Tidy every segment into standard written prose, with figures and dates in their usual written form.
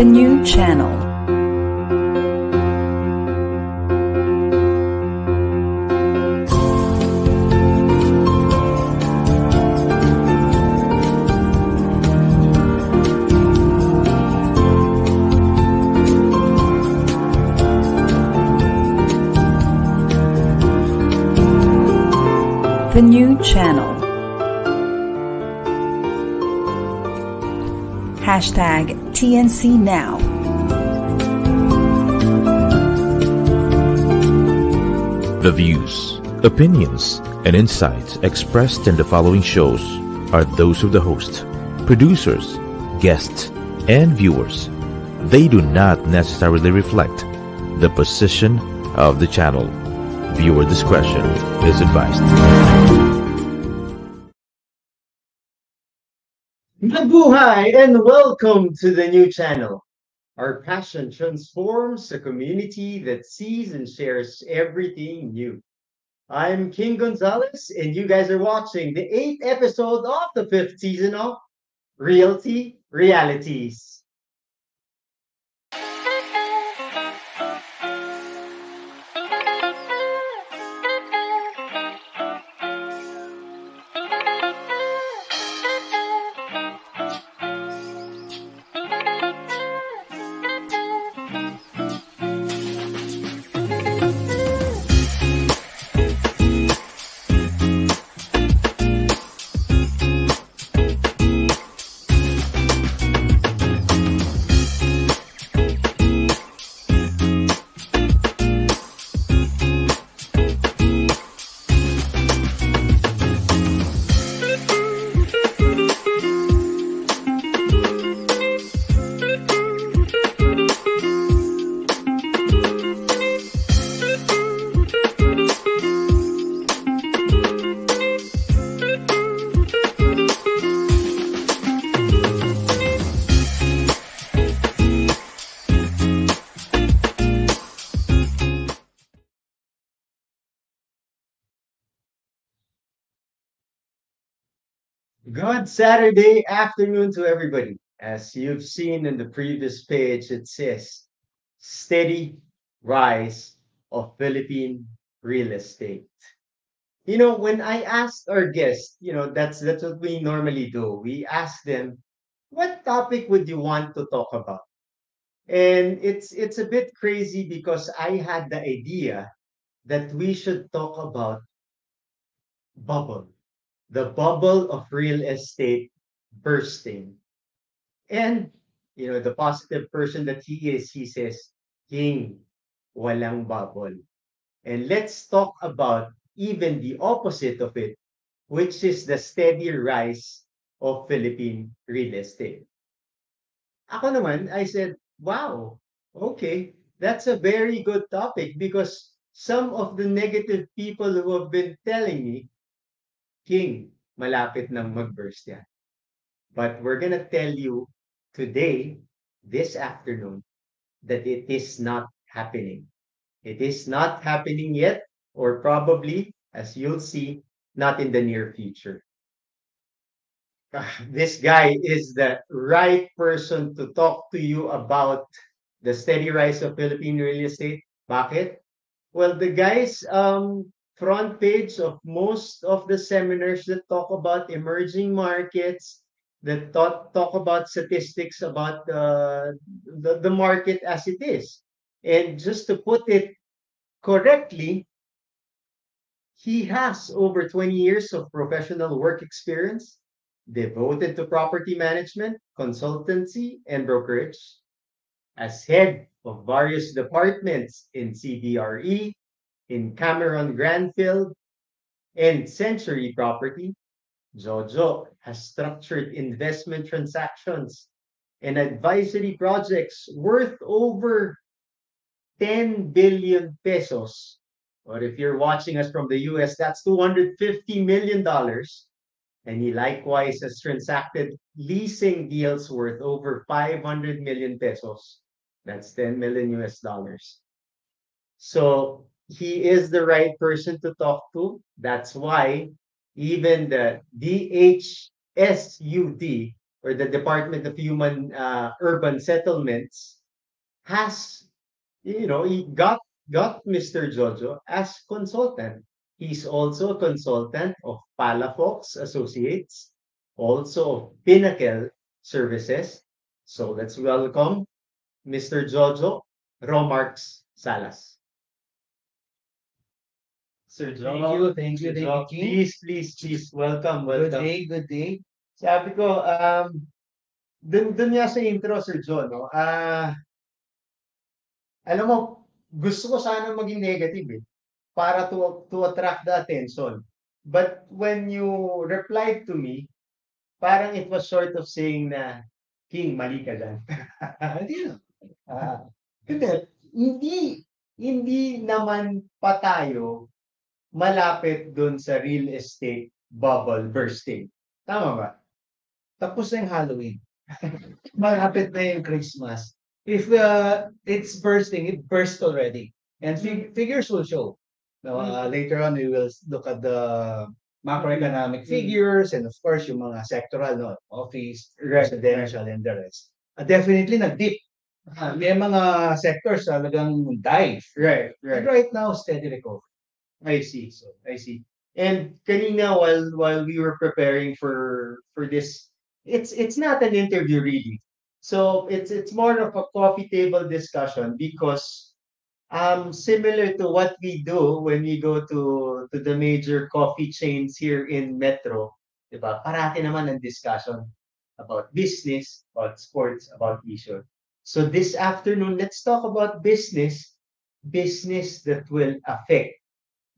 The new channel. The new channel. Hashtag TNC Now. The views, opinions, and insights expressed in the following shows are those of the host, producers, guests, and viewers. They do not necessarily reflect the position of the channel. Viewer discretion is advised. Mabuhay and welcome to the new channel. Our passion transforms a community that sees and shares everything new. I'm King Gonzalez, and you guys are watching the 8th episode of the 5th season of Realty Realities. Good Saturday afternoon to everybody. As you've seen in the previous page, it says steady rise of Philippine real estate. When I asked our guests, that's what we normally do. We ask them, what topic would you want to talk about? And it's a bit crazy because I had the idea that we should talk about bubble, the bubble of real estate bursting. And, the positive person that he is, he says, King, walang bubble. And let's talk about even the opposite of it, which is the steady rise of Philippine real estate. Ako naman, I said, wow, okay, that's a very good topic because some of the negative people who have been telling me, King, malapit nang mag-burst yan. But we're gonna tell you today, this afternoon, that it is not happening. It is not happening yet, or probably, as you'll see, not in the near future. This guy is the right person to talk to you about the steady rise of Philippine real estate. Bakit? Well, the guy's front page of most of the seminars that talk about emerging markets, that talk about statistics about the market as it is. And just to put it correctly, he has over 20 years of professional work experience devoted to property management, consultancy, and brokerage. As head of various departments in CBRE, in Cameron Granfield, and Century Property, Jojo has structured investment transactions and advisory projects worth over 10 billion pesos. Or if you're watching us from the US, that's $250 million. And he likewise has transacted leasing deals worth over 500 million pesos. That's 10 million US dollars. So he is the right person to talk to. That's why even the DHSUD or the Department of Human Urban Settlements has, he got Mr. Jojo as consultant. He's also a consultant of Palafox Associates, also of Pinnacle Services. So let's welcome Mr. Jojo Romarx Salas. Sir Jojo, Thank you, Jojo, King. please, welcome, Good welcome. day, good day. Sabi ko, dun nga sa intro, Sir John, no? Alam mo, gusto ko sana maging negative eh, para to attract the attention. But when you replied to me, parang it was sort of saying na, King, mali ka dyan. Hindi na. Ah, hindi, hindi, hindi naman pa tayo malapit dun sa real estate bubble bursting. Tama ba? Tapos na yung Halloween. Malapit na yung Christmas. If it's bursting, it burst already. And figures will show. No, later on, we will look at the macroeconomic figures and of course, yung mga sectoral, no, office, Right, residential, and the rest. Definitely nag-dip. May mga sectors talagang dive. Right, And right. right now, steady recovery. I see. So I see. And kanina while we were preparing for this, it's not an interview really. So it's more of a coffee table discussion because similar to what we do when we go to the major coffee chains here in Metro, 'di ba? Parati naman ang discussion about business, about sports, about leisure. So this afternoon, let's talk about business that will affect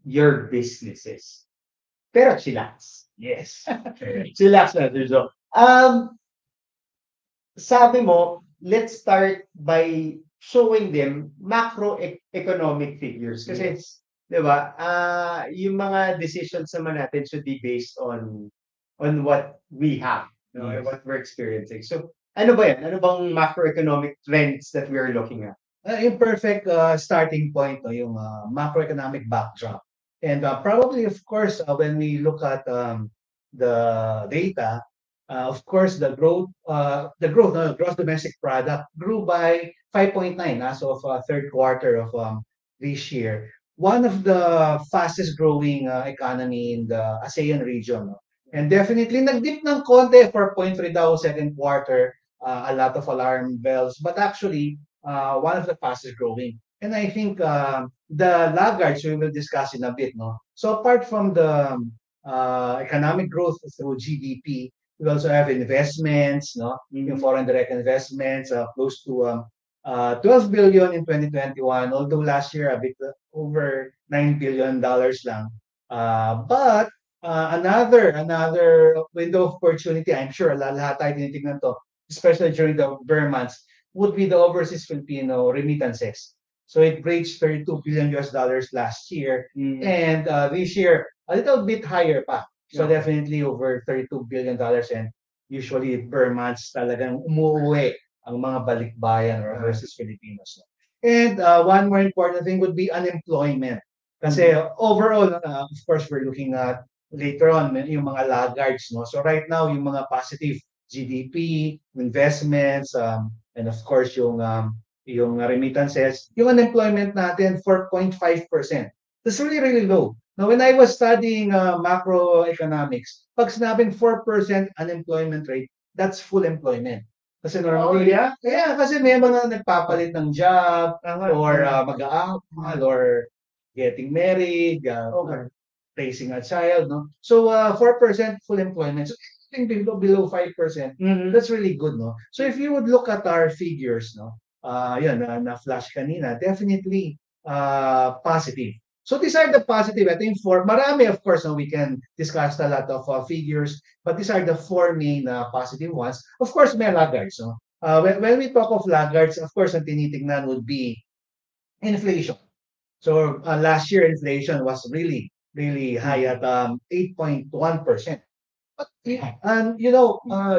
your businesses. Pero chillax. Yes. Chillax na, Sir Joe. Sabi mo, let's start by showing them macroeconomic figures. Kasi, di ba, yung mga decisions naman natin should be based on what we have, and Yes. what we're experiencing. So, ano ba yan? Ano bang macroeconomic trends that we are looking at? Yung perfect starting point, no, yung macroeconomic backdrop. And probably, of course, when we look at the data, of course, the growth, no, gross domestic product grew by 5.9 as of third quarter of this year. One of the fastest growing economy in the ASEAN region. No? And definitely, nag-dip ng konti, 4.3 daw second quarter, a lot of alarm bells. But actually, one of the fastest growing. And I think the laggards we will discuss in a bit. No? So apart from the economic growth through GDP, we also have investments, no? Yung foreign direct investments, close to 12 billion in 2021, although last year a bit over $9 billion lang. But another window of opportunity, I'm sure lahat tayo tinitingnan to, especially during the bear months, would be the overseas Filipino remittances. So it breached $32 billion last year, and this year a little bit higher pa. So definitely over $32 billion, and usually per months talagang umuwi ang mga balikbayan or overseas Filipinos. No? And one more important thing would be unemployment. Kasi overall, of course, we're looking at later on yung mga laggards. No? So right now, yung mga positive GDP, investments, and of course yung remittances, yung unemployment natin 4.5%. That's really, really low. Now, when I was studying macroeconomics, pag sinabing 4% unemployment rate, that's full employment. Kasi normally, yeah, kasi may mga nagpapalit ng job, or mag-aaral, or getting married, raising a child, no? So 4% full employment. So anything below 5%, that's really good, no? So if you would look at our figures, no, yun, na-flash kanina, definitely positive. So these are the positive. I think marami, of course, we can discuss a lot of figures, but these are the four main positive ones. Of course, may laggards. No? When we talk of laggards, of course, ang tinitingnan would be inflation. So last year, inflation was really, really high at 8.1%. But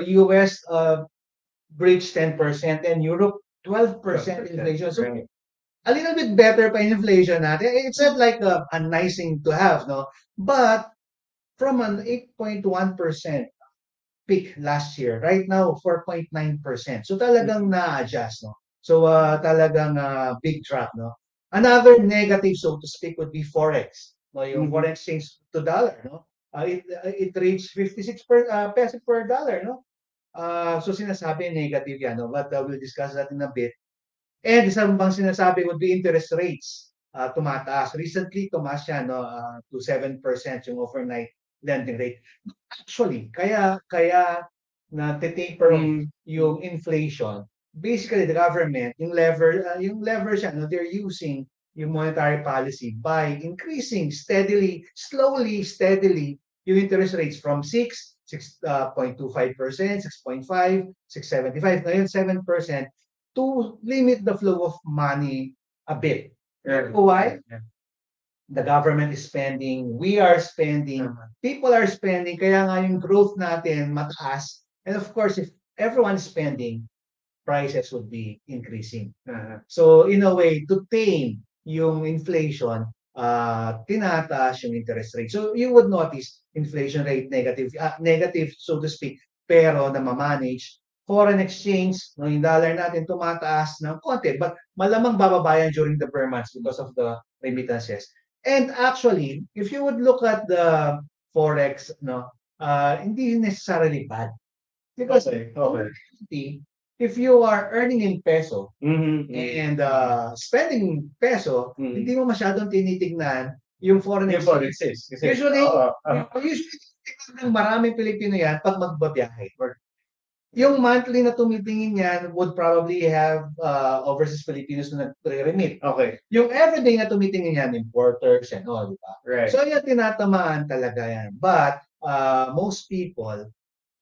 US breached 10% and Europe 12% inflation. So a little bit better pa inflation natin. It's not like a nice thing to have, no? But from an 8.1% peak last year. Right now, 4.9%. So talagang na-adjust, no? So talagang big drop, no? Another negative, so to speak, would be Forex. No, yung foreign exchange to dollar, no? It reached 56 pesos per dollar, no? So sinasabi negative yan, no? But we'll discuss that in a bit. And isang bang sinasabi would be interest rates. Tumataas. Recently, tumaas siya, no, to 7% yung overnight lending rate. Actually, kaya na-taper yung inflation. Basically, the government, yung lever siya, no, they're using yung monetary policy by increasing steadily, yung interest rates from 6.25%, 6.5, 6.75, ngayon 7%, to limit the flow of money a bit. Why? The government is spending, we are spending, people are spending, kaya nga yung growth natin mataas. And of course, if everyone's spending, prices would be increasing. So in a way, to tame yung inflation, tinataas yung interest rate. So you would notice inflation rate negative, so to speak, pero na-manage. Foreign exchange, no, yung dollar natin tumataas ng konti, but malamang bababayan during the bear months because of the remittances. And actually, if you would look at the Forex, no, hindi necessarily bad. Because if you are earning in peso and spending peso, hindi mo masyadong tinitignan yung foreign exchange. Usually, maraming Pilipino yan pag magbabiyahe. Yung monthly na tumitingin yan would probably have overseas Filipinos na nagre-remit. Okay. Yung everyday na tumitingin yan, importers and all, di ba? Right. So yan, tinatamaan talaga yan. But most people,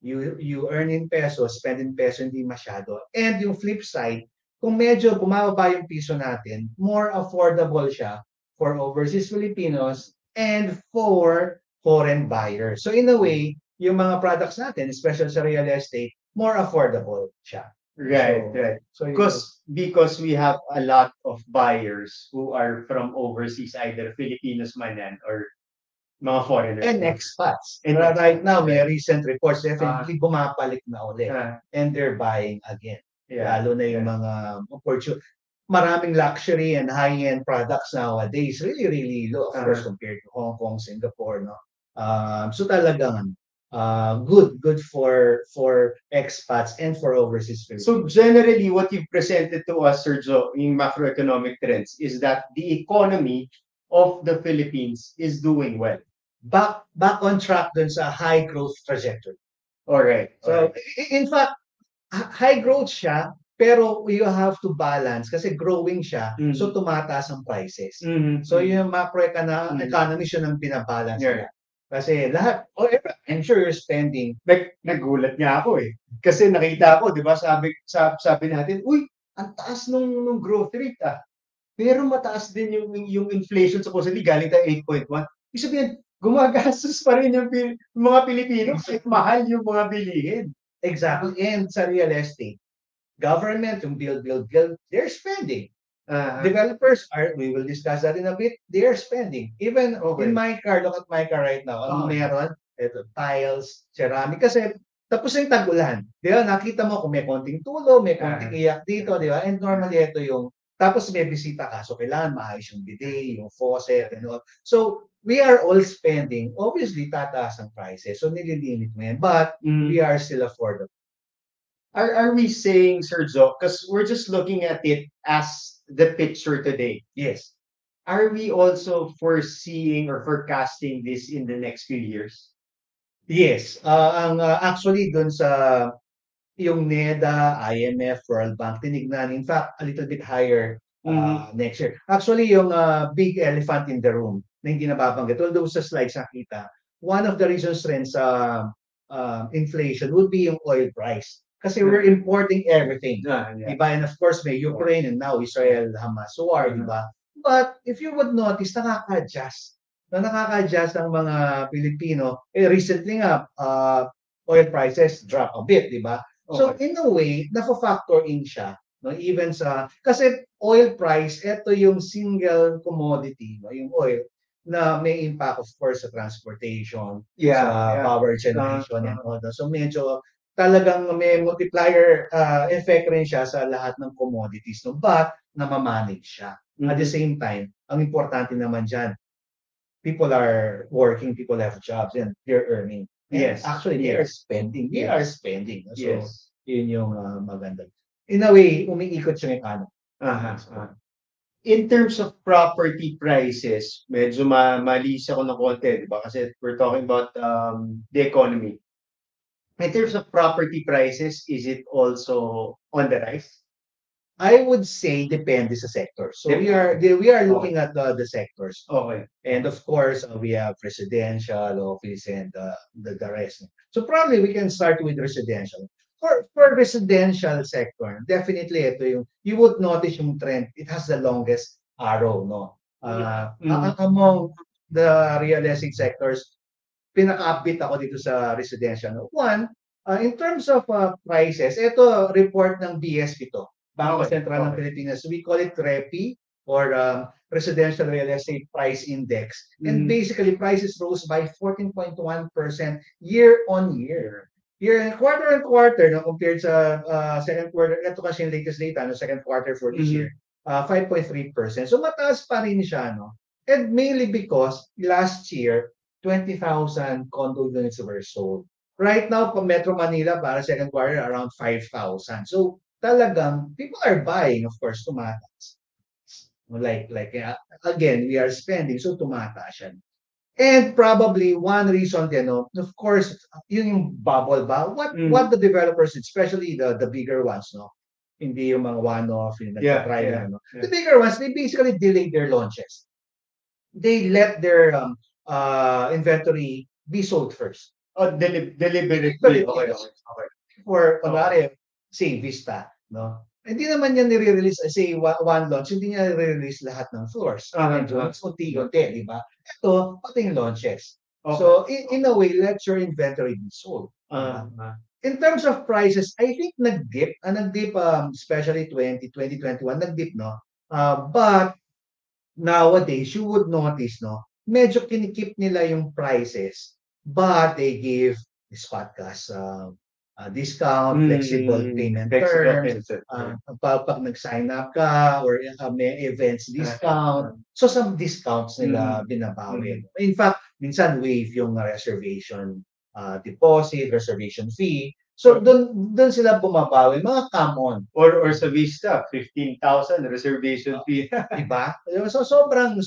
you earn in peso, spend in peso, hindi masyado. And yung flip side, kung medyo bumababa yung piso natin, more affordable siya for overseas Filipinos and for foreign buyers. So in a way, yung mga products natin, especially sa real estate, more affordable siya. Right. So because we have a lot of buyers who are from overseas, either Filipinos man yan or mga foreigners. And expats. And right now, may recent reports, definitely bumapalik na ulit. And they're buying again. Lalo na yung mga opportunity. Maraming luxury and high-end products nowadays. Really low, of course, compared to Hong Kong, Singapore, no? So talagang good for expats and for overseas Filipinos. So generally, what you've presented to us, Sergio, in macroeconomic trends is that the economy of the Philippines is doing well. Back on track dun sa high growth trajectory. Alright. So in fact, high growth siya, pero you have to balance kasi growing siya, so tumataas ang prices. So yung macroeconomy siya ng binabalance niya. Kasi lahat, I'm sure you're spending. Nagulat niya ako eh. Kasi nakita ko, di ba, sabi natin, uy, ang taas nung growth rate Pero mataas din yung inflation, supposedly galing tayo 8.1. Ibig sabihin, gumagastos pa rin yung mga Pilipino kahit mahal yung mga bilihin. Exactly. And sa real estate, government, yung build, they're spending. Developers we will discuss that in a bit, they're spending. Even in my car, look at my car right now. Ano meron? Ito, tiles, ceramic. Kasi tapos yung tag-ulan. Di ba? Nakita mo kung may konting tulo, may konting iyak dito, di ba? And normally ito yung, tapos may bisita ka. So kailangan maayos yung bidet, yung faucet, and all. So we are all spending. Obviously, tataas ang prices. So nililimit mo yan. But we are still affordable. Are we saying, Sergio, because we're just looking at it as the picture today. Yes. Are we also foreseeing or forecasting this in the next few years? Yes. Actually, dun sa yung NEDA, IMF, World Bank, tinignan, in fact, a little bit higher next year. Actually, yung big elephant in the room na hindi nababanggit, although sa slides nakita, one of the reasons rin sa inflation would be yung oil price. Kasi we're importing everything. Diba? And of course, may Ukraine and now Israel-Hamas war, diba? But if you would notice, nakaka-adjust ang mga Pilipino. Recently nga, oil prices drop a bit, diba? Okay. So in a way, na-factor in siya. No? Even sa, kasi oil price, ito yung single commodity, no? Yung oil. na may impact of course sa transportation, Yeah, sa yeah. power generation and all that. So medyo talagang may multiplier effect rin siya sa lahat ng commodities, no? But namamanage siya. At the Mhm. same time, ang importante naman diyan, people are working, people have jobs, and they're earning. And Yes, actually, they are yes, spending. They yes. are spending. So, Yes. yun yung maganda. In a way, umiikot yung economy. Aha, in terms of property prices, medyo malis ako ng konti, di ba? Kasi we're talking about the economy. In terms of property prices, is it also on the rise? I would say depende sa sector. So we are looking at the sectors. Okay. And of course, we have residential, office, and the rest. So probably we can start with residential. For residential sector, definitely ito yung, you would notice yung trend, it has the longest arrow, no? Among the real estate sectors, pinaka-upbeat ako dito sa residential. No? One, in terms of prices, ito report ng BSP to, Bangko Okay, Sentral ng okay. Pilipinas. We call it REPI or Residential Real Estate Price Index. And basically, prices rose by 14.1% year on year. Quarter and quarter, no, compared sa second quarter, ito kasi yung latest data, no, second quarter for this year, 5.3%. So mataas pa rin siya, no? And mainly because last year, 20,000 condo units were sold. Right now, for Metro Manila, para second quarter, around 5,000. So talagang people are buying, of course, tumataas. Again, we are spending, so tumataas yan. And probably one reason din, no, of course, yun yung bubble ba? What the developers, especially the bigger ones, no? Hindi yung mga one-off, yung nagtatry na, no? The bigger ones, they basically delayed their launches. They let their inventory be sold first. Oh, deliberately. Okay. For, kunwari, say, Vista, no? Hindi naman yan nire-release, say, one launch, hindi niya nire-release lahat ng floors. Unti-unti, di ba? Ito, pati yung launches. Okay. So, in a way, let your inventory be sold. In terms of prices, I think nag-dip, especially 2021, nag-dip, no? But, nowadays, you would notice, no? Medyo kinikip nila yung prices, but they give spot cash discount, flexible payment terms, pag nag-sign up ka, or may events discount. So, some discounts nila binabawi. In fact, minsan waive yung reservation deposit, reservation fee. So, doon sila bumabawi. Mga common. Or sa Vista, 15,000 reservation fee. Diba? So, sobrang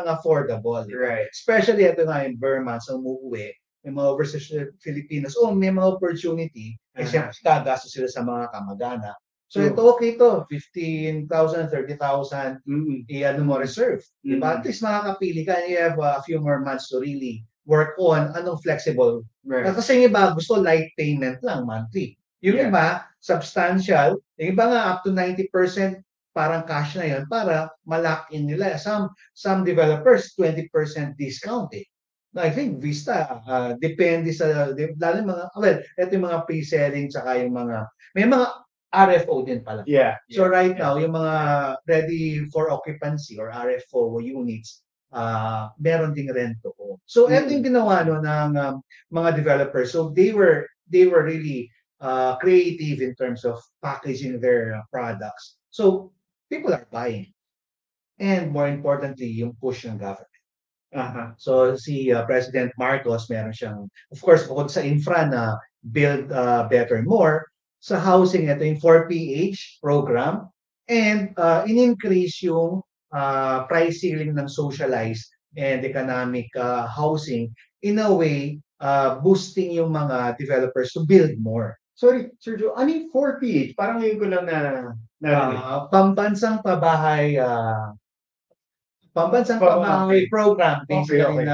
affordable. Right. Especially ito nga yung Burma, sa umuwi, may mga overseas Filipinos, may mga opportunity, siyempre kagasto sila sa mga kamag-anak. So ito, okay to, 15,000, 30,000, i-ano mo reserve. Diba? At least makakapili ka, and you have a few more months to really work on anong flexible. Right. Kasi yung iba, gusto light payment lang, monthly. Yung iba, substantial. Yung iba nga, up to 90%, parang cash na yun para ma-lock in nila. Some developers, 20% discount eh. I think Vista, depende sa, lalo mga, ito yung mga pre-selling, tsaka yung mga, may mga RFO din pala. Yeah. So right now, yung mga ready for occupancy or RFO units, meron ding rento ko. So ito yung ginawa no, ng mga developers. So they were really creative in terms of packaging their products. So people are buying. And more importantly, yung push ng government. So si President Marcos, meron siyang, of course, bukod sa infra na build better more, sa housing, ito yung 4PH program, and in-increase yung price ceiling ng socialized and economic housing, in a way, boosting yung mga developers to build more. Sorry, Sergio, ano yung 4PH? Parang ngayon ko lang narinig. Pambansang pabahay program, basically,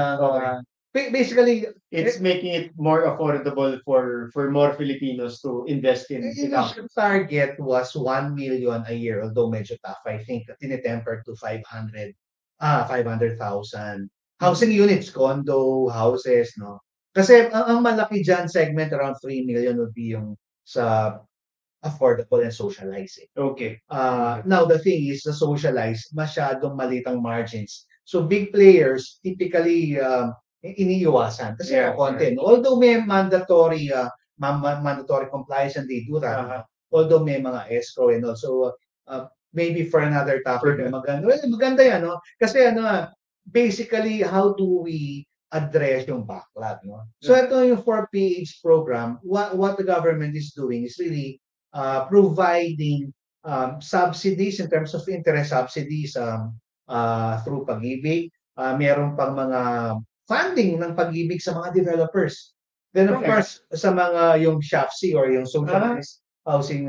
basically, it's making it more affordable for more Filipinos to invest in it. Initial target was 1 million a year, although medyo tough. I think tinitemper to 500,000 housing units, condo, houses, no? Kasi ang malaki dyan segment, around 3 million would be yung sa affordable and socializing. Okay. Now, the thing is, the socialized, masyadong malitang margins. So big players typically iniiwasan kasi Yeah, konti. No? Although may mandatory mandatory compliance and they do that. Although may mga escrow and also maybe for another topic na maganda. Well, maganda yan, no? Kasi basically how do we address yung backlog, no? So ito yung 4PH program, what the government is doing is really providing subsidies in terms of interest subsidies through Pag-ibig. Meron pang mga funding ng Pag-ibig sa mga developers. Then of course, sa mga yung SHFC or yung Socialized Housing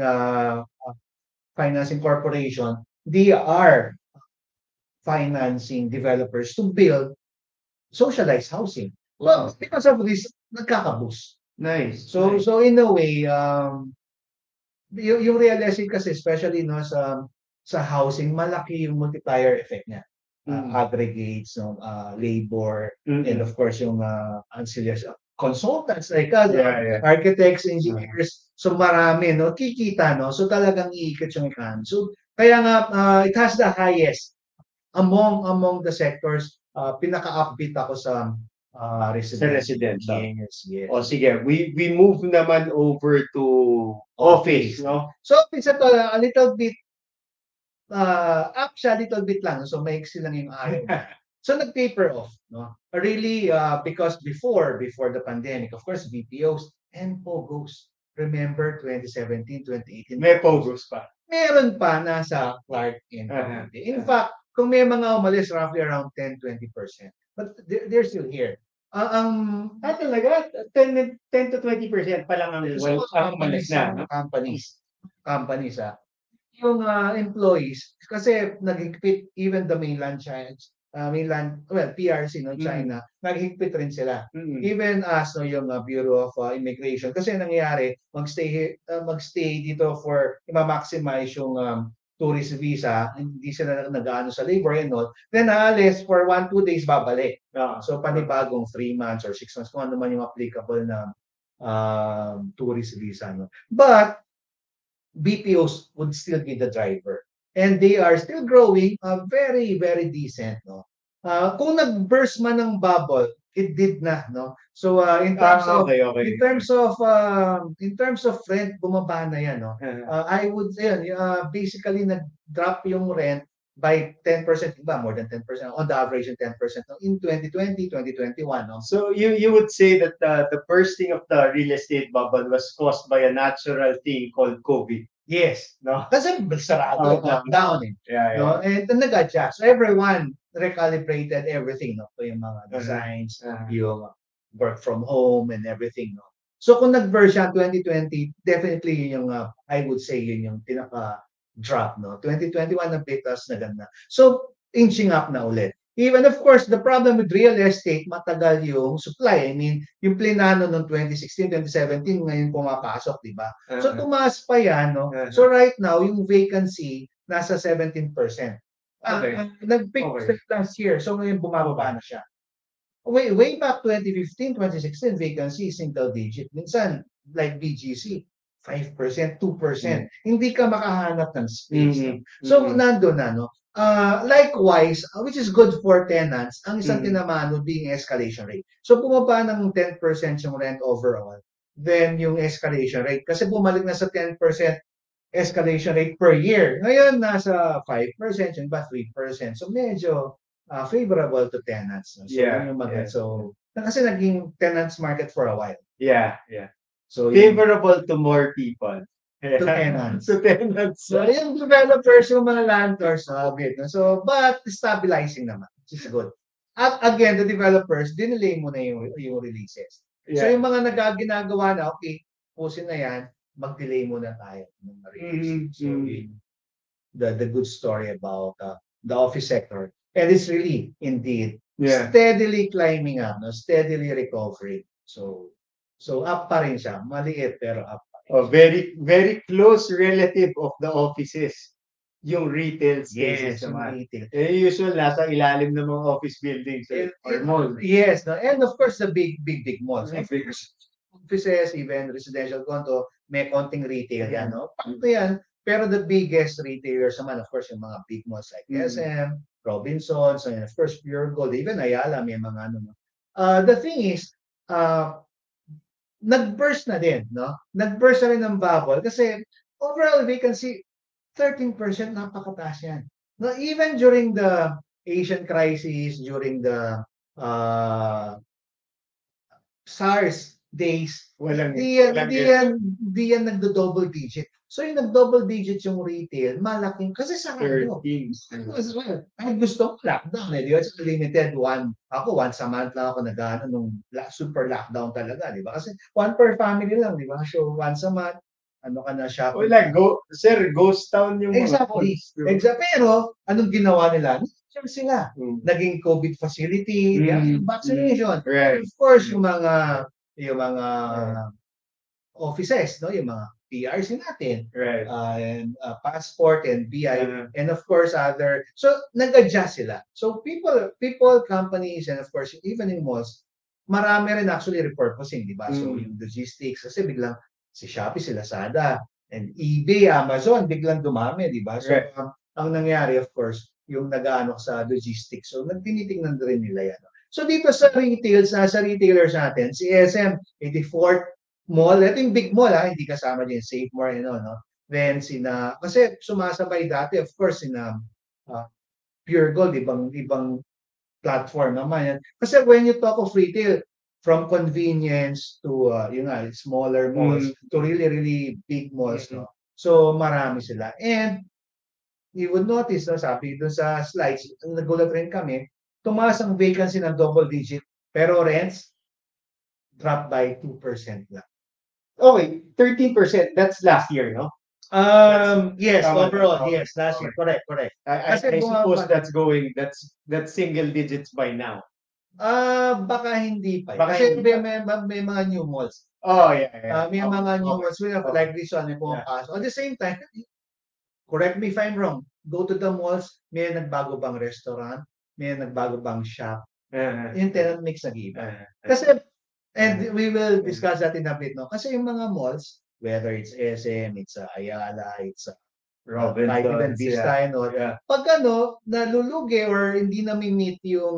Financing Corporation, they are financing developers to build socialized housing. Well, because of this, nagkaka-boost. Nice. So in a way, yung real estate kasi, especially no sa housing, malaki yung multiplier effect niya. Aggregates, no, labor, and of course yung ancillary consultants like us, architects, engineers, so marami, no, kikita, no, so talagang iikot yung economy. So kaya nga it has the highest among the sectors. Pinaka-upbeat ako sa residential. Yes. O sige, we move naman over to office, no? So it's a little bit up siya, little bit lang, so maiksi lang yung araw. So nag-taper off, no? Really, because before the pandemic, of course, BPOs and POGOs. Remember 2017, 2018? May POGOs pa. Meron pa nasa Clark and in fact, kung may mga umalis, roughly around 10-20%. But they're still here. Talaga? 10 to 20% pa lang ang umalis na. Companies, yung employees, kasi naghigpit even the PRC, no, China, naghigpit rin sila. Even as no, yung Bureau of Immigration, kasi nangyayari, magstay dito for i-maximize yung tourist visa, hindi sila nag-ano sa labor and all, then alis for 1-2 days babalik. So panibagong 3 months or 6 months, kung ano man yung applicable na tourist visa. No? But BPOs would still be the driver. And they are still growing very, very decent. No? Kung nag-burst man ng bubble, it did not. No? So in terms of rent, bumaba na yan. No? I would say, basically nag-drop yung rent by 10%, iba more than 10%, on the average 10% no? In 2020, 2021. No? So you would say that the bursting of the real estate bubble was caused by a natural thing called COVID. Yes, no. Kasi sarado, lockdown eh. No? And nag-adjust. So everyone recalibrated everything, no? So yung mga designs, yung work from home and everything, no. So kung nag-burst siya 2020, definitely yung I would say yun yung pinaka-drop, no. 2021 na pitas na ganda. So inching up na ulit. Even of course, the problem with real estate, matagal yung supply. I mean, yung plinano noong 2016, 2017, ngayon pumapasok, di ba? So tumaas pa yan, no? So right now, yung vacancy nasa 17%. Nag-peak last year, so ngayon bumababa na siya. Way back 2015, 2016, vacancy single digit. Minsan, like BGC, 5%, 2%. Hindi ka makahanap ng space. So nandun na, no? Likewise, which is good for tenants, ang isang tinamaan would be yung escalation rate. So bumaba ng 10% yung rent overall, then yung escalation rate, kasi bumalik na sa 10% escalation rate per year. Ngayon, nasa 5%, yung ba 3%. So medyo favorable to tenants. No? So, kasi naging tenants market for a while. So favorable to more people. To tenants. So yung developers, yung mga landlords, so but stabilizing naman, which is good. At again, the developers, dinelay mo na yung releases. So yung mga ginagawa na, okay, pusin na yan, mag-delay muna tayo ng release. So the good story about the office sector. And it's really, indeed, steadily climbing up, no? Steadily recovering. So up pa rin siya. Maliit, pero up. Very, very close relative of the offices, yung retail spaces naman. Usual, nasa ilalim ng mga office buildings or malls. Yes, no? And of course, the big malls. Offices, even residential condo, may konting retail yan, no? Paano yan? Pero the biggest retailers naman, of course, yung mga big malls like SM, Robinsons, and of course, Pure Gold, even Ayala, may mga ano. The thing is, nag-burst na din, no? Nag-burst na rin ng bubble kasi overall vacancy, 13%, napakataas yan. No, even during the Asian crisis, during the SARS days, Walang, di yan nagdo-double digit. So yung nag-double digit yung retail, malaking, kasi sarado. 13. As well. Ay, gusto ko lockdown eh. Di ba? It's limited one. Ako, once a month lang ako nag-ano nung super lockdown talaga. Di ba? Kasi one per family lang. Di ba? So once a month, ano ka na shopping. Wala, sir, ghost town yung mga Exactly. malls, di ba? Exactly. Pero, anong ginawa nila? Nag-share sila. Naging COVID facility, vaccination. Right. Of course, yung mga offices, no? Yung mga PRC natin, Right. and passport and BI, and of course other. So nag-adjust sila. So people, companies, and of course even in malls, marami rin actually repurposing, di ba? So yung logistics, kasi biglang si Shopee, si Lazada, and eBay, Amazon, biglang dumami, di ba? So Right. ang nangyari, of course, yung nag-ano sa logistics. So nagtinitingnan rin nila yan. So dito sa retailers natin, si SM, 84th Mall, ito yung big mall, hindi kasama din Safe More, no? Then kasi sumasabay dati, of course, Pure Gold, ibang platform naman yan. Kasi when you talk of retail, from convenience to smaller malls to really, really big malls, no? So marami sila. And you would notice, no, sabi doon sa slides, nagulat rin kami, tumaas ang vacancy ng double digit, pero rents drop by 2% lang. Okay, 13%. That's last year, no? Yes, tama. overall, yes, last year. Correct. I Kasi suppose bumaba- that's single digits by now. Baka hindi pa. Baka Kasi hindi may mga new malls. Oh, yeah. May mga new Okay. malls. We have like this one, may pumapasok. At the same time, correct me if I'm wrong, go to the malls, may nagbago bang restaurant, may nagbago bang shop, yung tenant mix nag-iiba. Kasi, and we will discuss that in a bit, no? Kasi yung mga malls, whether it's SM, it's Ayala, it's kahit even Vista, and all, pag nalulugi or hindi na-meet yung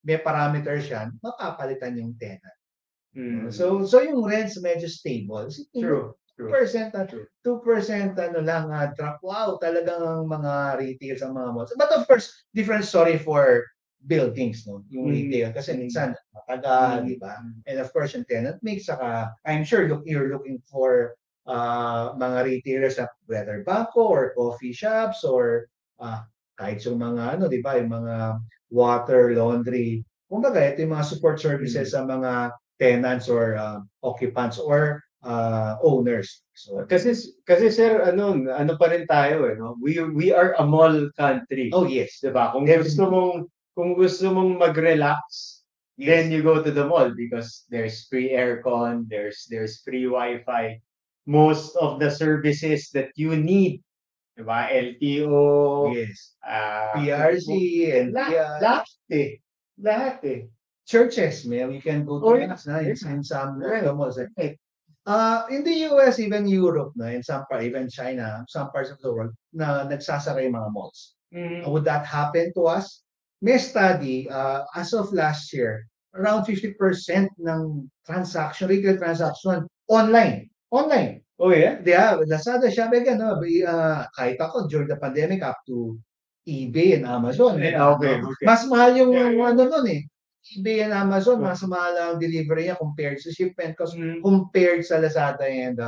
may parameters yan, mapapalitan yung tenant. So yung rents medyo stable. True. 2% lang drop. Wow, talagang mga retail sa mga malls. But of course, different story for buildings, no? Yung retail. Kasi minsan, matagal, di ba? And of course, yung tenant mix, saka I'm sure you're looking for mga retailers na whether bangko or coffee shops or kahit yung mga di ba, yung mga water, laundry. Kumbaga, ito yung mga support services sa mga tenants or occupants or owners. So Kasi sir, ano pa rin tayo no? We are a mall country. oh yes, 'Di ba? Kung gusto mong mag-relax, then you go to the mall because there's free aircon, there's free Wi-Fi. Most of the services that you need, 'di ba? LTO, yes. PRC, and lahat eh. churches, we can go to mass in some malls. In the US, even Europe, in some part, even China, some parts of the world, na nagsasara yung mga malls. Would that happen to us? May study, as of last year, around 50% ng retail transaction, online. Oh yeah? Yeah, Lazada, Shopee, kahit ako, during the pandemic, up to eBay and Amazon. Okay. Mas mahal yung nun eh. eBay and Amazon, mas mahal ang delivery niya compared sa shipment cost, compared sa Lazada and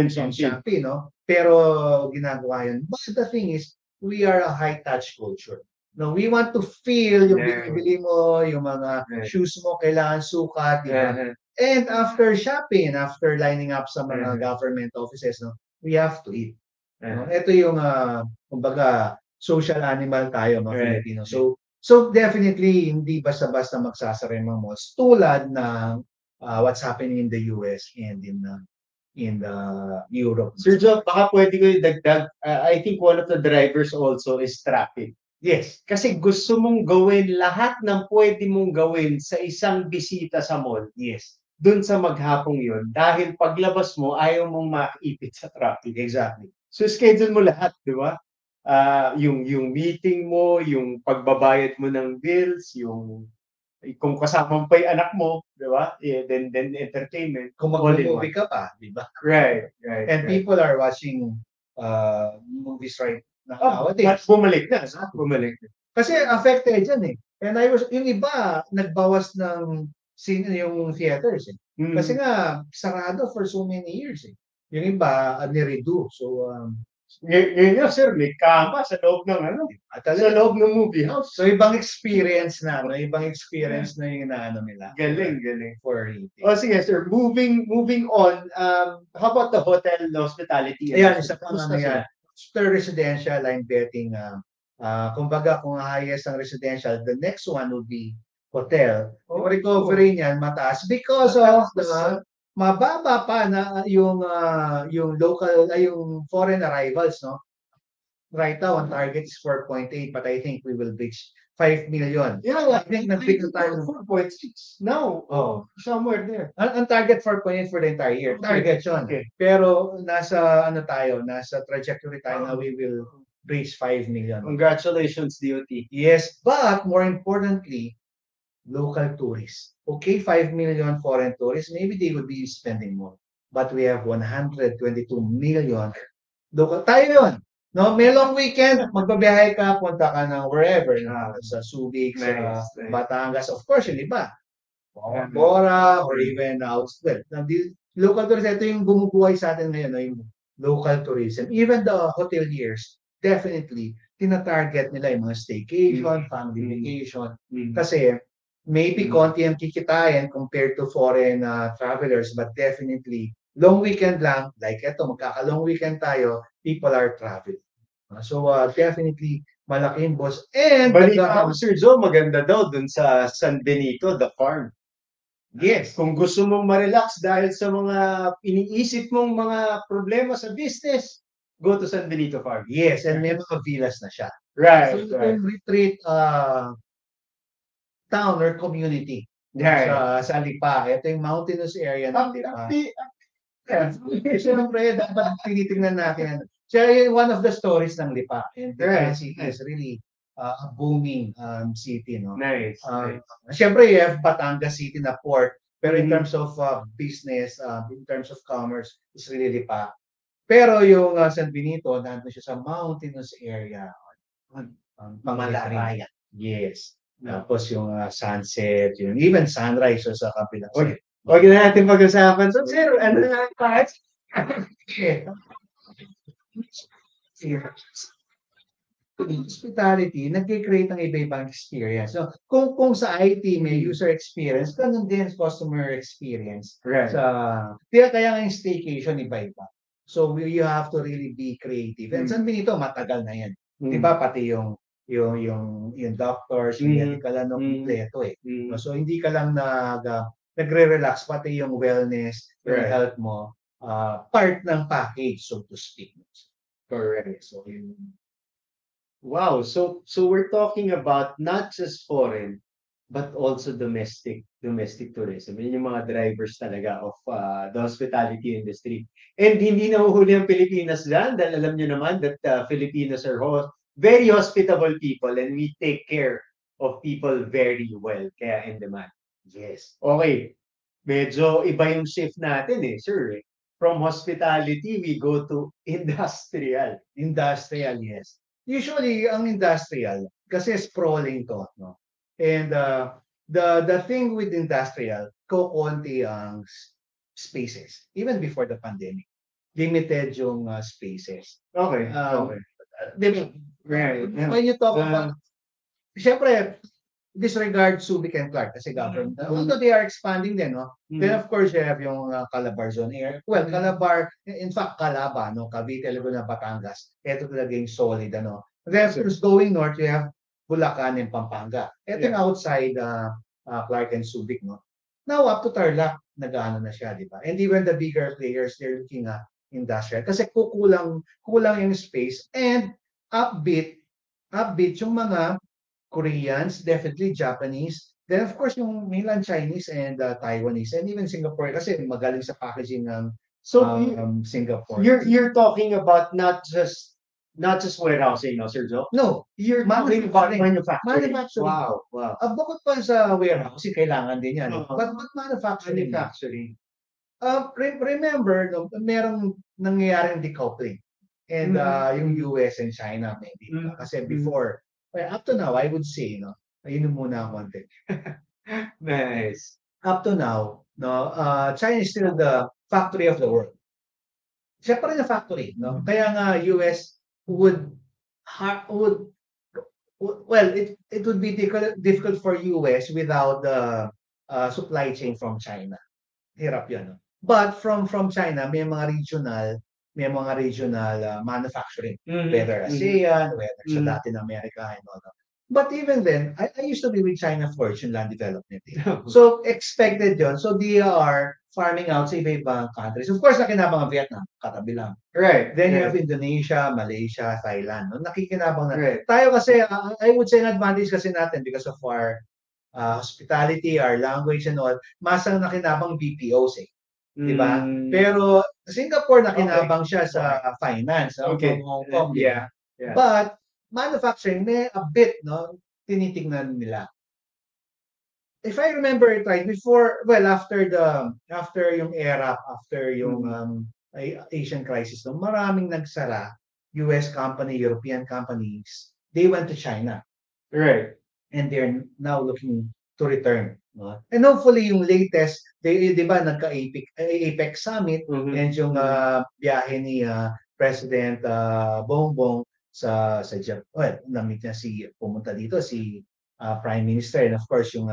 Shopee, no? Pero ginagawa yun. But the thing is, we are a high-touch culture. No, we want to feel yung binibili mo, yung mga shoes mo, kailangan sukat, di ba? And after shopping, after lining up sa mga government offices, no, we have to eat. No? Ito yung, kumbaga, social animal tayo, mga Filipino. So definitely, hindi basta-basta magsasara yung mga malls. Tulad ng what's happening in the US and in Europe. Sir Joe, baka pwede ko idagdag. I think one of the drivers also is traffic. Yes. Kasi gusto mong gawin lahat ng pwede mong gawin sa isang bisita sa mall. Yes. Doon sa maghapong yun. Dahil paglabas mo, ayaw mong maipit sa traffic. Exactly. So schedule mo lahat, di ba? Yung meeting mo, yung pagbabayad mo ng bills, yung kung kasama mo pa yung anak mo, di ba? Then entertainment. Kung all in mag-movie one. ka pa, di ba? Right. And people are watching movies right Oh, nowadays. but bumalik na. Bumalik na. Kasi affected yan eh. And yung iba, nagbawas ng yung theaters eh. Kasi nga, sarado for so many years eh. Yung iba, niredo. So, Ngayon, sir, may kama sa loob ng sa loob ng movie house. So, ibang experience na, no? Ibang experience na yung inaano nila. Galing. For eating. Oh, sige, sir. Moving on, how about the hotel hospitality? Ayan, isa pang ano yan. After residential, I'm betting, kumbaga kung highest ang residential, the next one would be hotel. Yung recovery niyan mataas because of the mababa pa na yung local yung foreign arrivals, no? Right now, ang target is 4.8, but I think we will reach 5 million. Yeah, I think nag-pick tayo 4.6 now. Oh, somewhere there. ang target 4.8 for the entire year. Target yun. Okay. Pero nasa nasa trajectory tayo na we will reach 5 million. Congratulations, DOT. Yes, but more importantly, local tourists. Okay, 5 million foreign tourists, maybe they would be spending more. But we have 122 million local. Tayo yun. No, may long weekend, magbabiyahe ka, punta ka ng wherever, sa Subic, sa Batangas. Of course, yung iba. Bora, or even well, local tourism, ito yung bumubuhay sa atin ngayon, no, yung local tourism. Even the hoteliers, definitely, tina-target nila yung mga staycation, family vacation. Kasi, maybe konti ang kikitain compared to foreign travelers, but definitely, long weekend lang, like ito, magkaka-long weekend tayo, people are traveling. So, definitely, malaking boss. And, balita ko, Sir Joe, maganda daw dun sa San Benito, the farm. Yes. Kung gusto mong ma-relax dahil sa mga iniisip mong mga problema sa business, go to San Benito Farm. Yes, and may mga villas na siya. Right. So, you can retreat town or community sa Lipa. Ito yung mountainous area ng Lipa. Siyempre, dapat tinitingnan natin. Siya one of the stories ng Lipa. And the city is really a booming city. No? Nice. Siyempre, you have Batangas City na port. Pero in terms of business, in terms of commerce, it's really Lipa. Pero yung San Benito, nandun siya sa mountainous area. Pamalarayan. Yes. Tapos yung sunset, yung even sunrise sa kapilang. Huwag na natin pag-usapan. So, sir, ano na pa? Hospitality, nag-create ng iba-ibang experience. So, kung sa IT may user experience, ganun din customer experience. Right. Kaya nga yung staycation, iba-iba. So, you have to really be creative. And San Benito, matagal na yan. Diba? Pati yung doctors, yung medical, kompleto eh. So, hindi ka lang nagre-relax, pati yung wellness, yung health mo, part ng package, so to speak. Correct. So, wow. So we're talking about not just foreign, but also domestic tourism. Yun yung mga drivers talaga of the hospitality industry. And hindi nahuhuli ang Pilipinas dyan dahil alam nyo naman that Filipinos are very hospitable people and we take care of people very well. Kaya in demand. Yes. Okay. Medyo iba yung shift natin sir. From hospitality, we go to industrial. Industrial, yes. Usually, ang industrial, kasi sprawling to, no? And the thing with industrial, konti ang spaces. Even before the pandemic. Limited yung spaces. Okay. When you talk about, siyempre, disregard Subic and Clark kasi government. Although they are expanding din, no? Then of course you have yung Calabar zone area. Well, Calabar, in fact, Calaba, no? Cavite, Laguna, Batangas. Ito talaga yung solid, ano? Then of course, going north, you have Bulacan and Pampanga. Ito yung outside Clark and Subic, no? Now, up to Tarlac, nag-ano na siya, di ba? And even the bigger players, they're looking at industrial. Kasi kulang yung space and upbeat yung mga Koreans, definitely Japanese. Then of course yung mainland Chinese and Taiwanese and even Singapore kasi magaling sa packaging ng So Singapore. you're talking about not just warehousing, no, Sir Joe? No, You're talking about manufacturing. manufacturing. Wow, wow. Bukod pa sa warehousing, kailangan din yan. Oo. But manufacturing. Manufacturing. Remember, no, merong nangyayaring decoupling. And yung Mm. US and China maybe. Mm. Kasi before, well, up to now, I would say, no, ayun muna ang konti. Nice. Up to now, no, China is still the factory of the world. Siya pa rin ang factory, no? Kaya nga US would well, it would be difficult for US without the supply chain from China. Hirap 'yan, no? But from China, may mga regional manufacturing, whether ASEAN, whether sa Latin America and all that. But even then, I used to be with China Forge in land development. So expected yon. So they are farming out sa iba-ibang countries. Of course, nakinabang ang Vietnam, katabi lang. Right. Then you right. have Indonesia, Malaysia, Thailand. No? Nakikinabang na. Right. Tayo kasi, I would say an advantage kasi natin because of our hospitality, our language and all, mas ang nakinabang BPOs eh. Diba? Pero Singapore nakinabang siya sa finance. Okay. Hong Kong. Yeah. Yeah. But manufacturing, may a bit, no, tinitingnan nila. If I remember it right, after yung era, after yung Asian crisis, no, maraming nagsara, US company, European companies, they went to China. Right. And they're now looking to return. No? And hopefully yung latest, di ba, nagka-APEC Summit, and yung biyahe ni President Bongbong sa Japan. Well, na-meet niya pumunta dito si Prime Minister, and of course yung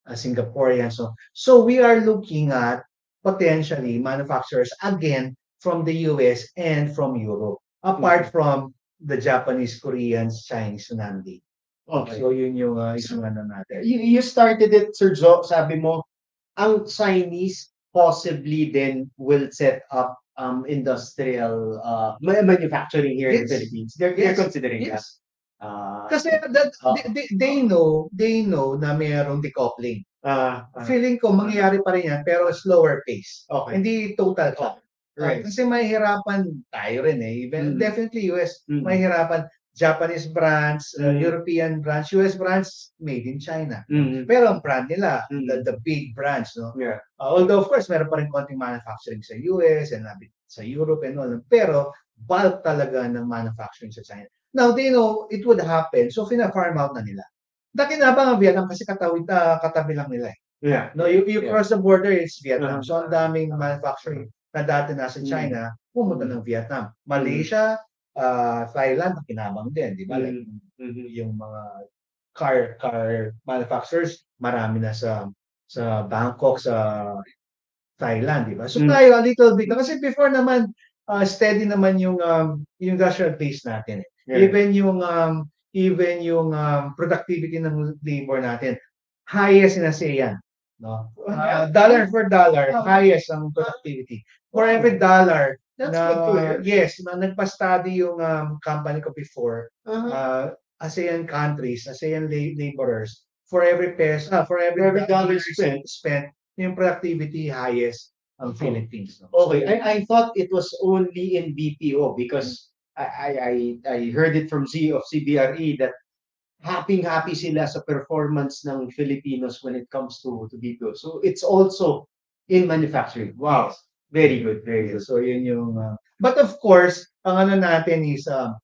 Singaporean. So we are looking at potentially manufacturers again from the US and from Europe, apart from the Japanese, Koreans, Chinese, Nandi. Okay. So yun yung isang ano natin. You started it, Sir Joe, sabi mo, ang Chinese possibly then will set up industrial manufacturing here in the Philippines. They're considering that. Kasi they know na mayroong decoupling. Feeling ko mangyayari pa rin yan pero slower pace. Okay. Hindi total cut. Right. Kasi mahihirapan tayo rin eh. Even definitely US, mahihirapan. Japanese brands, European brands, US brands made in China. Pero ang brand nila, the big brands, no? Yeah. Although of course meron pa rin konting manufacturing sa US and sa Europe and all. Pero bulk talaga ng manufacturing sa China. Now they know it would happen, so fina-farm out na nila. Nakinabang ang Vietnam kasi katabi lang nila eh. Yeah. No, you cross the border, it's Vietnam. So ang daming manufacturing na dati nasa China, pumunta ng Vietnam. Malaysia, Thailand, nakinabang din, di ba? Like, yung mga car manufacturers, marami na sa Bangkok, sa Thailand, di ba? So tayo a little bit, kasi before naman, steady naman yung industrial base natin. Yeah. Even yung productivity ng labor natin, highest in ASEAN. No? Dollar for dollar, highest ang productivity. For every dollar, That's good to hear. Yes, nagpa-study yung company ko before. ASEAN countries, ASEAN laborers, for every dollar spent, yung productivity highest ang Philippines. No? Okay, I thought it was only in BPO because I heard it from CEO of CBRE that happy sila sa performance ng Filipinos when it comes to BPO. So it's also in manufacturing. Wow. Yes. Very good, very good. So yun yung but of course, ang ano natin is ang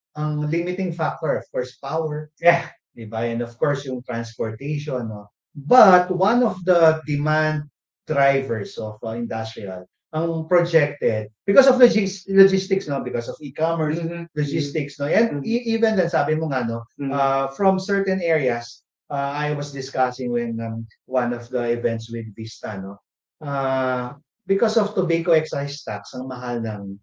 limiting factor, of course, power. Yeah. Diba? And of course, yung transportation, no? But one of the demand drivers of industrial, ang projected, because of logistics, no? Because of e-commerce, logistics, no? And even then, sabi mo nga, no? From certain areas, I was discussing when one of the events with Vista, no? Because of tobacco excise tax, ang mahal ng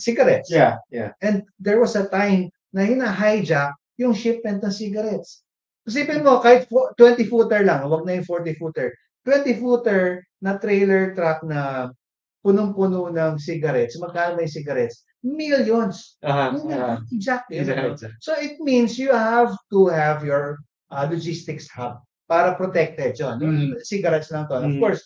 cigarettes. Yeah. And there was a time na hina-hijack yung shipment ng cigarettes. Isipin mo, kahit 20-footer lang, wag na yung 40-footer. 20-footer na trailer truck na punong-puno ng cigarettes. Magkano may cigarettes? Millions. Exactly. So it means you have to have your logistics hub para protected yun. Cigarettes lang to. Of course,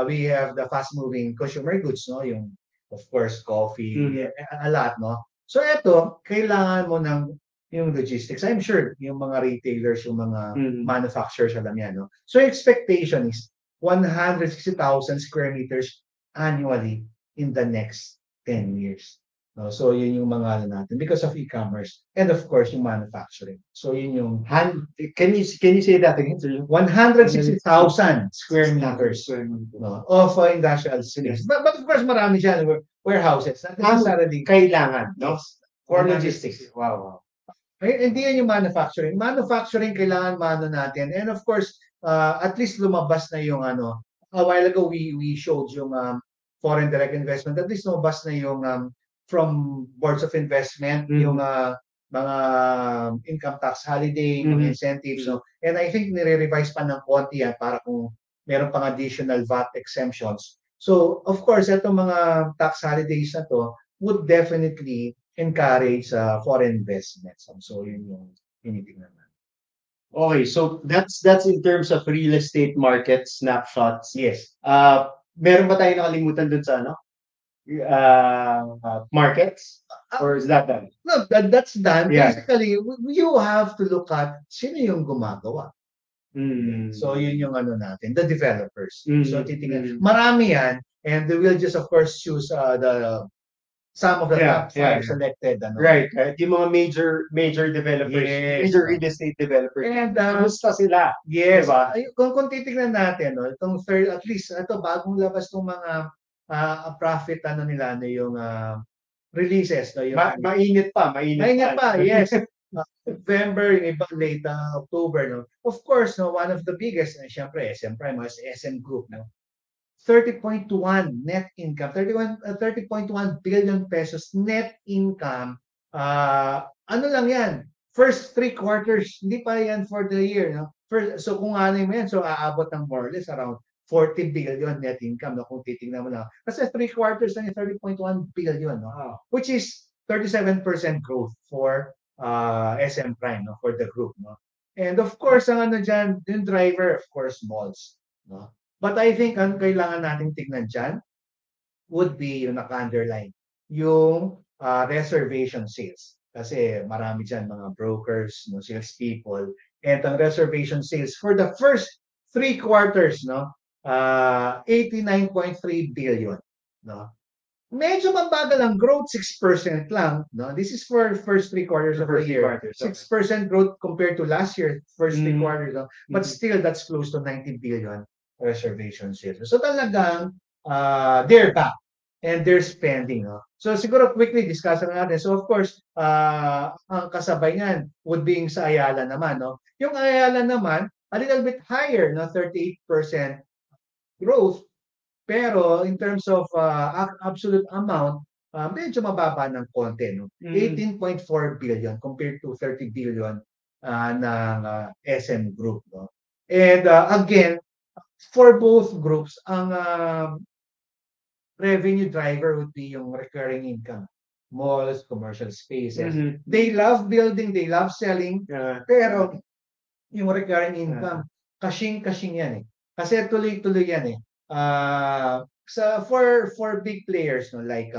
we have the fast-moving consumer goods, no? Yung, of course, coffee, a lot, no? So ito, kailangan mo ng yung logistics. I'm sure yung mga retailers, yung mga manufacturers, alam yan, no? So expectation is 160,000 square meters annually in the next 10 years. No? So yun yung mga ano natin because of e-commerce and of course yung manufacturing. So yun yung Can you say that again, sir? 160,000 square meters no, of industrial space. But of course marami dyan warehouses. Not necessarily Kailangan, no? for logistics. Wow. Hindi yan yung manufacturing. Manufacturing kailangan mano natin. And of course, at least lumabas na yung ano. A while ago, we showed yung foreign direct investment. At least lumabas na yung from boards of investment, yung mga income tax holiday, mga incentives. No? And I think nire-revise pa ng konti yan para kung meron pang additional VAT exemptions. So, of course, itong mga tax holidays na to would definitely encourage foreign investments. So, yun yung tinitingnan natin. Okay, so that's in terms of real estate market snapshots. Yes. Meron ba tayo nakalimutan dun sa ano? Markets? Or is that done? No, that's done. Yeah. Basically, you have to look at sino yung gumagawa. So, yun yung ano natin, the developers. So, titingnan. Marami yan, and they will just, of course, choose some of the top five selected. Ano. Right. Yung mga major developers, major real estate developers. And, kamusta sila? yes. Diba? Kung titingnan natin, no, itong third, at least, ito, bagong labas itong mga profit, ano nila, no, yung releases. No, yung, Mainit pa. Yes. November, yung iba late October, no. Of course, no, one of the biggest, syempre, SM Prime, SM Group, no. 30.1 net income, 30.1 billion pesos net income. Ano lang yan? First 3 quarters, hindi pa yan for the year, no. So kung ano mo yan, so aabot ng more or less around 40 billion net income, no, kung titingnan mo na. Kasi 3 quarters lang yung 30.1 billion, no, which is 37% growth for SM Prime, no, for the group, no. And of course, ang ano dyan, yung driver, of course, malls, no. But I think ang kailangan nating tignan dyan would be yung naka-underline, yung reservation sales. Kasi marami dyan mga brokers, no, sales people, and ang reservation sales for the first 3 quarters, no, 89.3 billion, no. Medyo mabagal ang growth, 6% lang, no. This is for first 3 quarters of the year. 6% growth compared to last year, first 3 quarters, no. But still, that's close to 90 billion reservation sales. So talagang they're back and they're spending. No? So siguro quickly discuss natin. So of course, ang kasabay niyan would be sa Ayala naman. No? Yung Ayala naman, a little bit higher, no? 38% growth. Pero in terms of absolute amount, medyo mababa ng konti. No? 18.4 billion compared to 30 billion ng SM Group. No? And again, for both groups, ang revenue driver would be yung recurring income. Malls, commercial spaces. They love building, they love selling, pero yung recurring income, kashing-kashing yan eh. Kasi tuloy-tuloy yan eh. For big players, no, like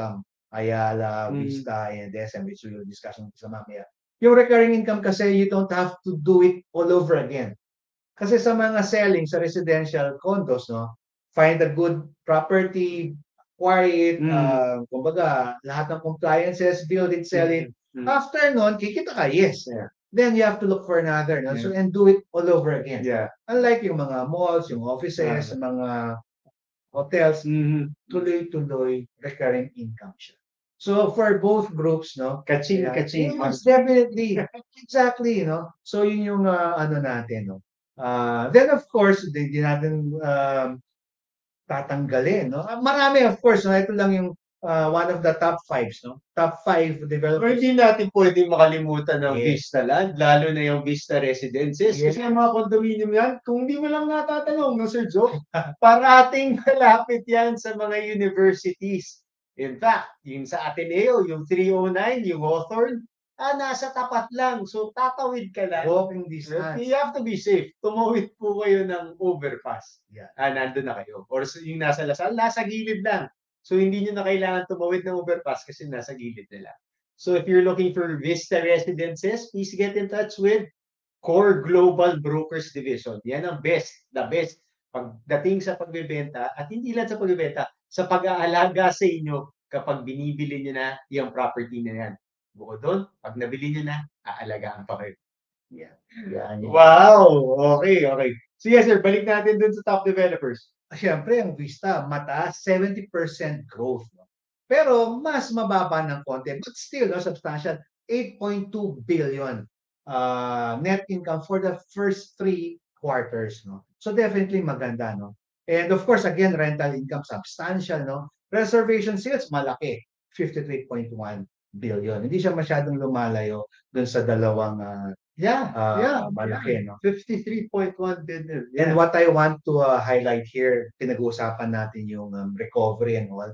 Ayala, Vista, and SM, which we will discuss sa mamaya. Yung recurring income kasi, you don't have to do it all over again. Kasi sa mga selling sa residential condos, no, find a good property, acquire it, kumbaga, lahat ng compliances, build it, sell it. After nun, kikita ka, yes. Then you have to look for another, no? So, and do it all over again. Unlike yung mga malls, yung offices, mga hotels, tuloy-tuloy recurring income siya. So for both groups, no, Kaching. yes, definitely, exactly, no. So yun yung ano natin, no. Then of course, hindi natin tatanggalin, no. Marami, of course, no. Ito lang yung one of the top 5s, no. Top 5 Pero developers. hindi natin pwedeng makalimutan ng Vista Land, lalo na yung Vista Residences. Yes. Kasi ang mga condominium yan, kung hindi mo lang natatanong, no, Sir Joe, parating malapit yan sa mga universities. In fact, yung sa Ateneo, yung 309, yung Hawthorne, nasa tapat lang. So, tatawid ka lang. Walking distance. You have to be safe. Tumawid po kayo ng overpass. Yeah. Nandun na kayo. Or yung nasa Lasal, nasa gilid lang. So, hindi nyo na kailangan tumawid ng overpass kasi nasa gilid na lang. So, if you're looking for Vista Residences, please get in touch with Core Global Brokers Division. Yan ang best, the best pagdating sa pagbebenta at hindi lang sa pagbebenta, sa pag-aalaga sa inyo kapag binibili nyo na yung property na yan. Bukod doon, pag nabili nyo na, aalagaan pa kayo. Yeah. Yan. Wow! Okay, okay. So yes, sir, balik natin dun sa top developers. Siyempre, ang Vista, mataas, 70% growth. No? Pero mas mababa ng konti. But still, no, substantial, 8.2 billion net income for the first 3 quarters. No? So definitely maganda. No? And of course, again, rental income substantial. No? Reservation sales, malaki, 53.1 billion. Hindi siya masyadong lumalayo dun sa dalawang malaki. No? 53.1 billion. Yeah. And what I want to highlight here, pinag-uusapan natin yung recovery and all.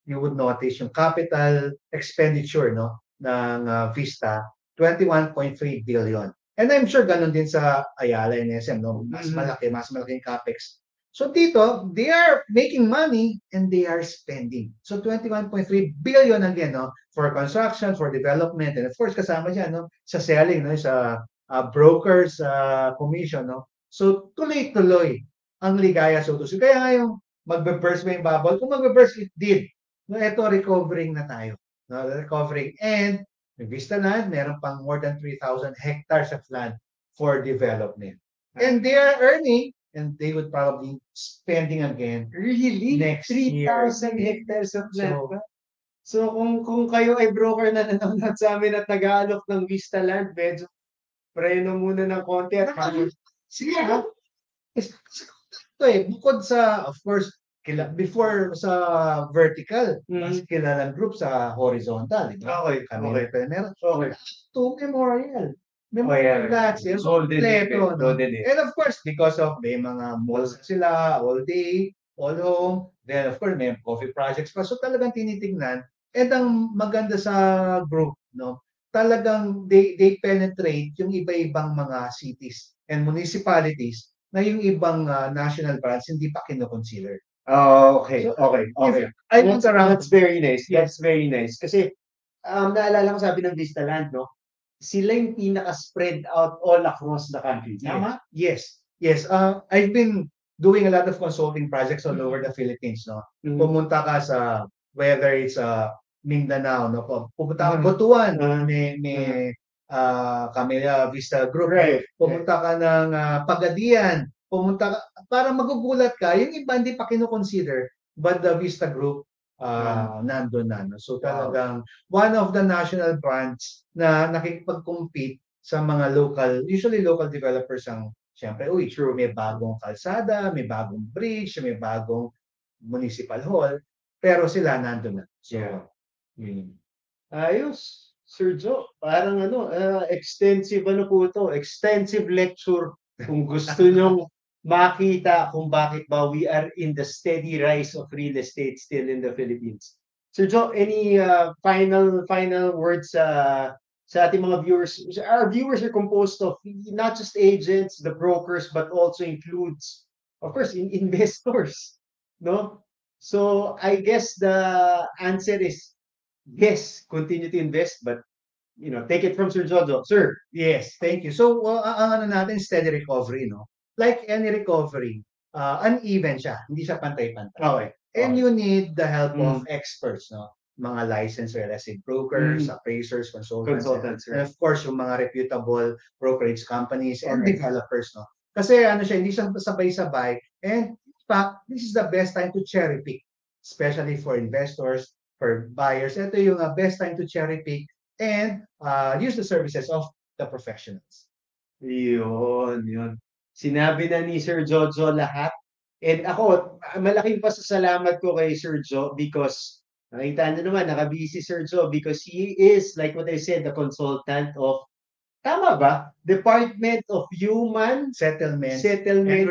You would notice yung capital expenditure no ng Vista, 21.3 billion. And I'm sure ganun din sa Ayala and SM, no? Mas malaki yung capex. So dito, they are making money and they are spending. So 21.3 billion again, no? For construction, for development, and of course kasama dyan, no? Sa selling, no? Sa brokers commission, no? So tuloy-tuloy ang ligaya so to say. Kaya nga yung magbe-burst ba yung bubble? Kung magbe-burst, it did. No, ito recovering na tayo. No, recovering. And Vista Land, meron pang more than 3,000 hectares of land for development. And they are earning, and they would probably spending again Really? next 3,000 year. hectares of land So, ba? So kung kayo ay broker na nanonood sa amin at nag-aalok ng Vista Land, medyo preno muna ng konti at sige ha. Ito bukod sa, of course, before sa vertical, mas kilalang group sa horizontal. Di ba? Okay, Kami okay. meron. Okay. To Memorial. yeah. That's it. Golden Kompleto, David, no? Golden David. And of course, because of may mga malls sila, all day, all home, then of course, may coffee projects pa. So talagang tinitingnan. And ang maganda sa group, no? Talagang they penetrate yung iba-ibang mga cities and municipalities na yung ibang national brands hindi pa kino-consider. Oh, okay, So, okay, okay. I want around That's very nice. Yes. That's very nice. Kasi, naalala ko sabi ng Vista Land, no? Sila yung pinaka-spread out all across the country. Tama? Yes. Yes. I've been doing a lot of consulting projects all over the Philippines, no? Pumunta ka sa, whether it's Mindanao, no? Pumunta ka Butuan, may Camellia Vista Group. Right. Pumunta ka ng Pagadian, pumunta ka, para magugulat ka, yung iba hindi pa kino-consider, but the Vista Group, nandun na. No? So talagang one of the national brands na nakikipag-compete sa mga local, usually local developers ang, siyempre, may bagong kalsada, may bagong bridge, may bagong municipal hall, pero sila nandun na. So, Ayos. Sir Joe, parang extensive po ito, extensive lecture kung gusto nyong makita kung bakit ba we are in the steady rise of real estate still in the Philippines. Sir Joe, any final words sa ating mga viewers? Our viewers are composed of not just agents, the brokers, but also includes, of course, investors, no? So I guess the answer is yes, continue to invest, but take it from Sir Jojo. Sir. Yes, thank you. So, ang natin, steady recovery, no? Like any recovery, uneven siya. Hindi siya pantay-pantay. Okay. And you need the help of experts, no? Mga licensed real estate brokers, appraisers, consultants, and of course, yung mga reputable brokerage companies and developers, no? Kasi hindi siya sabay-sabay. And in fact, this is the best time to cherry pick, especially for investors, for buyers. Ito yung best time to cherry pick and use the services of the professionals. Yun. Sinabi na ni Sir Jojo lahat. And ako, malaking pasasalamat ko kay Sir Jo because nakita niyo naman, nakabisi Sir Jo because he is, like what I said, the consultant of, tama ba? Department of Human Settlement and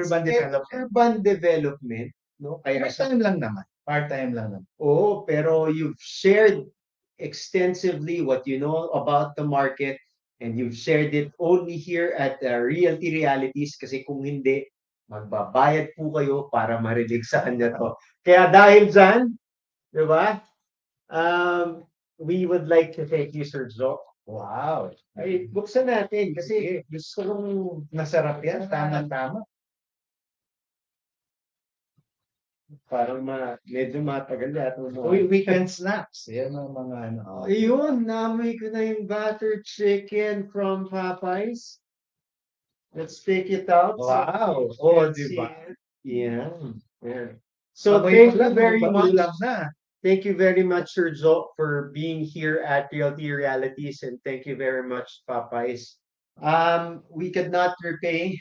Urban Development. No? Part-time lang naman. Oo, pero you've shared extensively what you know about the market, and you've shared it only here at Realty Realities, kasi kung hindi, magbabayad po kayo para marinig sa kanya to. Kaya dahil dyan, di ba? We would like to thank you, Sir Zo. Wow. Ay, buksan natin kasi gusto kong Masarap yan. Tama-tama. parang medyo matagal yata. Weekend snacks. Yan ang mga ano. Ayun, namoy ko na yung battered chicken from Popeyes. Let's take it out. Wow. So you Oh, can di see ba? it. Yeah. Yeah. So Amoy thank pa you lang, very much. magulang na. Thank you very much, Sir Zo, for being here at Realty Realities, and thank you very much, Popeyes. We could not repay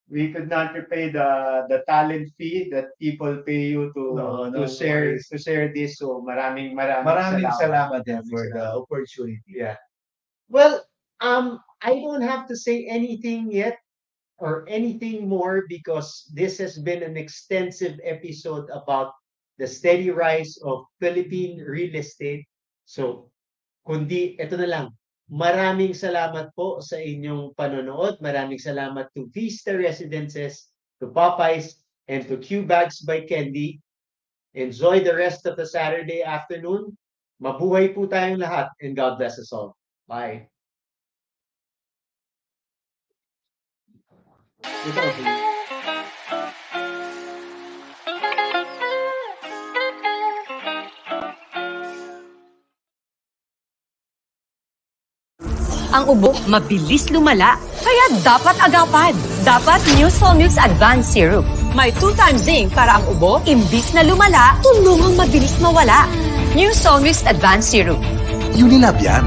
the talent fee that people pay you No, to share worries. this. So maraming Maraming salamat din Maraming for the salamat. opportunity. Yeah. Well, I don't have to say anything yet or anything more, because this has been an extensive episode about the steady rise of Philippine real estate. So, kundi ito na lang. Maraming salamat po sa inyong panonood. Maraming salamat to Vista Residences, to Popeyes, and to Q Bags by Candy. Enjoy the rest of the Saturday afternoon. Mabuhay po tayong lahat, and God bless us all. Bye. Ang ubo, mabilis lumala. Kaya dapat agapan. Dapat New Solmux Advanced Syrup. May 2 times zinc para ang ubo, imbis na lumala, tulungang mabilis mawala. New Solmux Advanced Syrup. Unilab yan.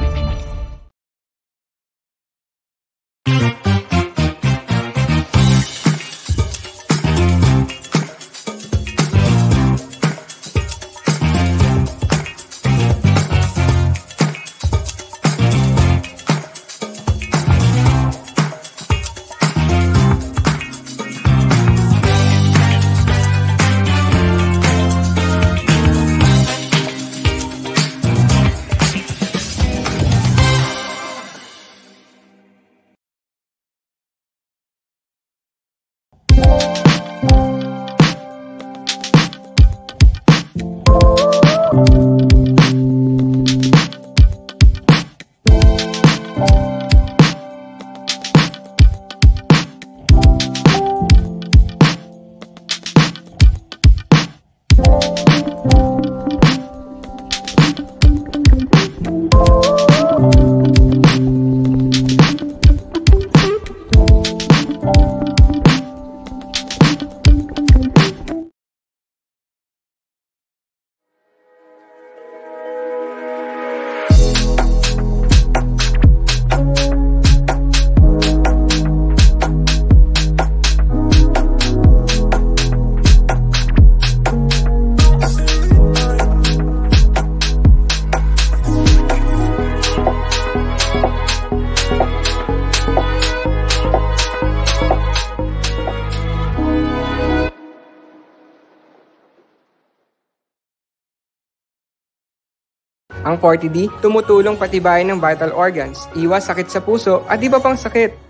Ang 40D, tumutulong patibayin ng vital organs, iwas sakit sa puso at iba pang sakit.